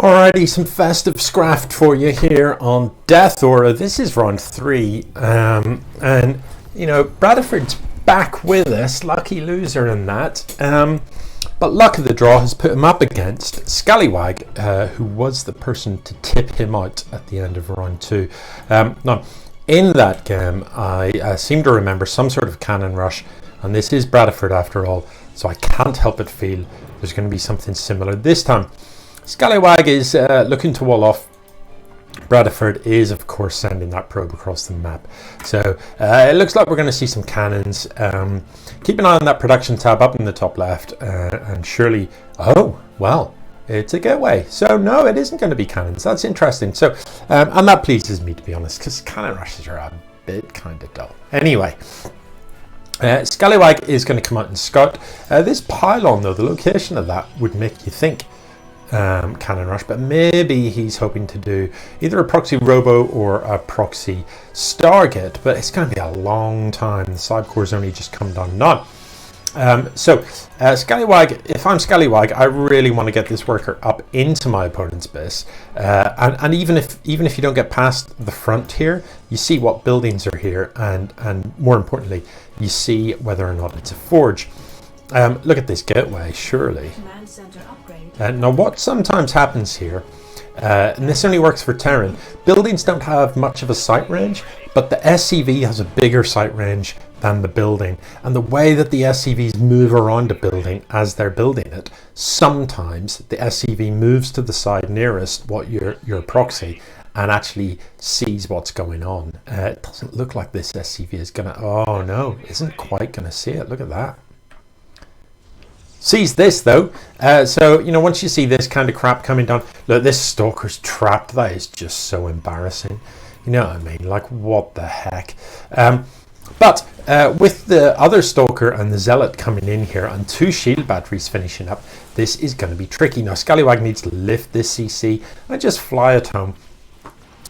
Alrighty, some festive scraft for you here on Death Aura. This is round 3, and you know, Bradiford's back with us, lucky loser in that. But luck of the draw has put him up against Scallywag, who was the person to tip him out at the end of round 2. Now, in that game, I seem to remember some sort of cannon rush, and this is Bradiford after all, so I can't help but feel there's going to be something similar this time. Scallywag is looking to wall off. Bradiford is, of course, sending that probe across the map. So it looks like we're going to see some cannons. Keep an eye on that production tab up in the top left, and surely, oh, well, it's a gateway. So no, it isn't going to be cannons. That's interesting. So, and that pleases me, to be honest, because cannon rushes are a bit kind of dull. Anyway. Scallywag is going to come out and scout. This pylon, though, the location of that would make you think cannon rush, but maybe he's hoping to do either a proxy robo or a proxy stargate, but it's going to be a long time. The side core's only just come down now. Scallywag, if I'm Scallywag, I really want to get this worker up into my opponent's base, and even if you don't get past the front here, you see what buildings are here, and more importantly, you see whether or not it's a forge. Look at this gateway, surely. Command center upgrade. Now what sometimes happens here, and this only works for Terran, buildings don't have much of a sight range, but the SCV has a bigger sight range than the building, and the way that the SCVs move around a building as they're building it, sometimes the SCV moves to the side nearest what your proxy and actually sees what's going on. It doesn't look like this SCV is gonna, oh no, isn't quite gonna see it. Look at that. Sees this though, so you know, once you see this kind of crap coming down, look, this stalker's trapped. That is just so embarrassing, you know what I mean, like what the heck. But with the other stalker and the zealot coming in here and 2 shield batteries finishing up, this is going to be tricky. Now Scallywag needs to lift this CC and just fly it home.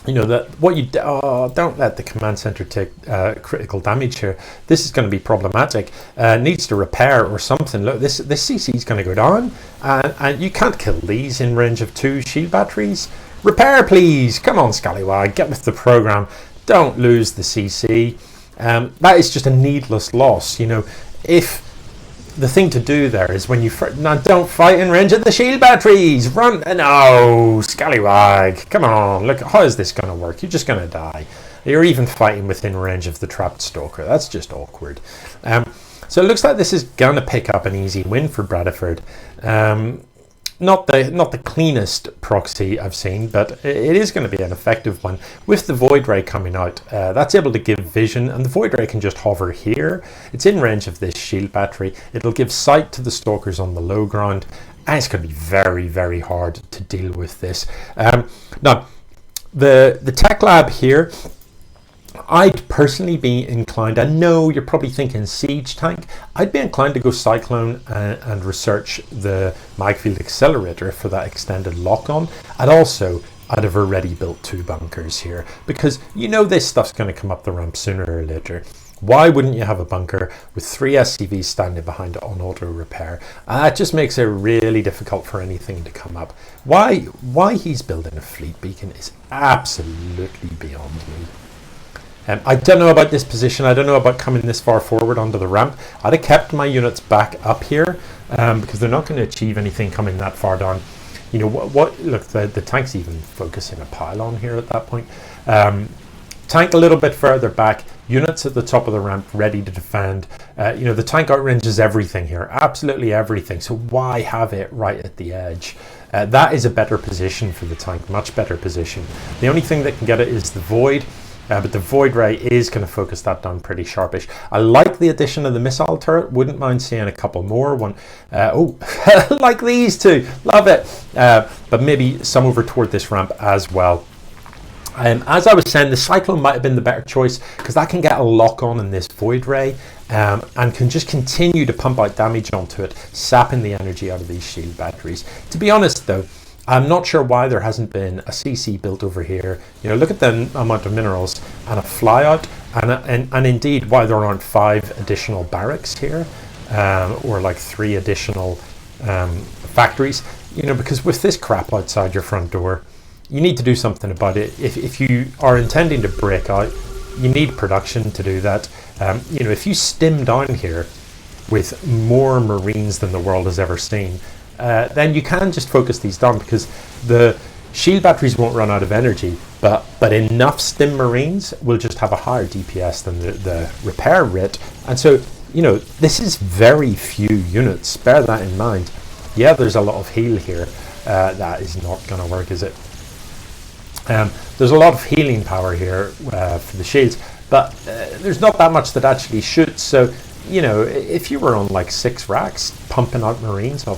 You know that what you don't let the command center take critical damage here. This is going to be problematic. Needs to repair or something. Look, this CC is going to go down, and you can't kill these in range of 2 shield batteries. Repair, please. Come on, Scallywag, get with the program. Don't lose the CC. That is just a needless loss. You know, if the thing to do there is when you now don't fight in range of the shield batteries. Run! No, Scallywag, come on. Look, how is this going to work? You're just going to die. You're even fighting within range of the trapped stalker. That's just awkward. So it looks like this is going to pick up an easy win for Bradiford. Not the cleanest proxy I've seen, but it is going to be an effective one. With the Void Ray coming out, that's able to give vision, and the Void Ray can just hover here. It's in range of this shield battery. It'll give sight to the stalkers on the low ground, and it's going to be very, very hard to deal with this. Now, the tech lab here, I'd personally be inclined, I know you're probably thinking siege tank, I'd be inclined to go Cyclone and research the Magfield Accelerator for that extended lock-on, and also I'd have already built 2 bunkers here, because you know this stuff's going to come up the ramp sooner or later. Why wouldn't you have a bunker with 3 SCVs standing behind it on auto repair? It just makes it really difficult for anything to come up. Why he's building a fleet beacon is absolutely beyond me. I don't know about this position. I don't know about coming this far forward onto the ramp. I'd have kept my units back up here because they're not going to achieve anything coming that far down. You know what? Look, the tank's even focusing a pylon here at that point. Tank a little bit further back. Units at the top of the ramp ready to defend. You know, the tank outranges everything here, absolutely everything. So why have it right at the edge? That is a better position for the tank, much better position. The only thing that can get it is the void. But the Void Ray is going to focus that down pretty sharpish. I like the addition of the missile turret. Wouldn't mind seeing a couple more. Like these 2. Love it. But maybe some over toward this ramp as well. As I was saying, the Cyclone might have been the better choice because that can get a lock on in this Void Ray and can just continue to pump out damage onto it, sapping the energy out of these shield batteries. To be honest, though, I'm not sure why there hasn't been a CC built over here. You know, look at the amount of minerals and a flyout, and indeed why there aren't 5 additional barracks here, or like 3 additional factories. you know, because with this crap outside your front door, you need to do something about it. If you are intending to break out, you need production to do that. You know, if you stim down here with more Marines than the world has ever seen, then you can just focus these down, because the shield batteries won't run out of energy, but enough stim Marines will just have a higher DPS than the repair rate. And so, you know, this is very few units. Bear that in mind. Yeah, there's a lot of heal here. That is not going to work, is it? There's a lot of healing power here for the shields, but there's not that much that actually shoots. So, you know, if you were on like 6 racks pumping out Marines, look,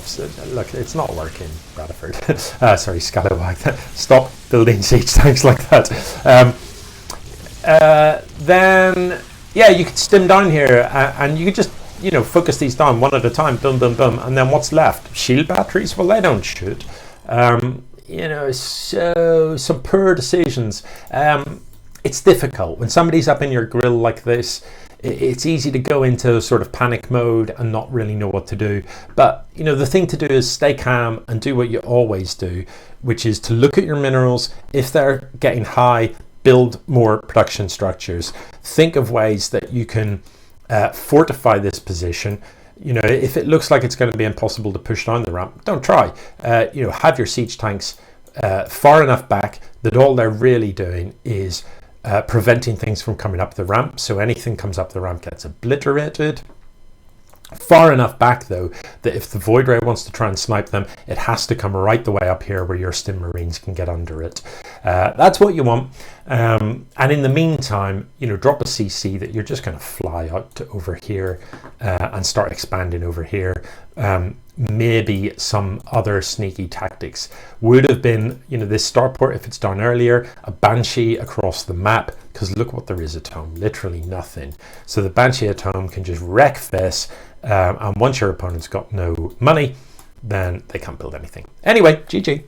it's not working, Bradiford. Sorry, Scallywag. Stop building siege tanks like that. Then, yeah, you could stim down here, and you could just, you know, focus these down one at a time, boom, boom, boom, and then what's left? Shield batteries? Well, they don't shoot. You know, so some poor decisions. It's difficult when somebody's up in your grill like this. It's easy to go into sort of panic mode and not really know what to do. But, you know, the thing to do is stay calm and do what you always do, which is to look at your minerals. If they're getting high, build more production structures. Think of ways that you can fortify this position. You know, if it looks like it's going to be impossible to push down the ramp, don't try. You know, have your siege tanks far enough back that all they're really doing is preventing things from coming up the ramp. So anything comes up the ramp gets obliterated. Far enough back, though, that if the Void Ray wants to try and snipe them, it has to come right the way up here where your Stim Marines can get under it. That's what you want. And in the meantime, you know, drop a CC that you're just going to fly out to over here and start expanding over here. Maybe some other sneaky tactics would have been, you know, this starport, if it's done earlier, a Banshee across the map, because look what there is at home, literally nothing. So the Banshee at home can just wreck this, and once your opponent's got no money, then they can't build anything. Anyway, GG.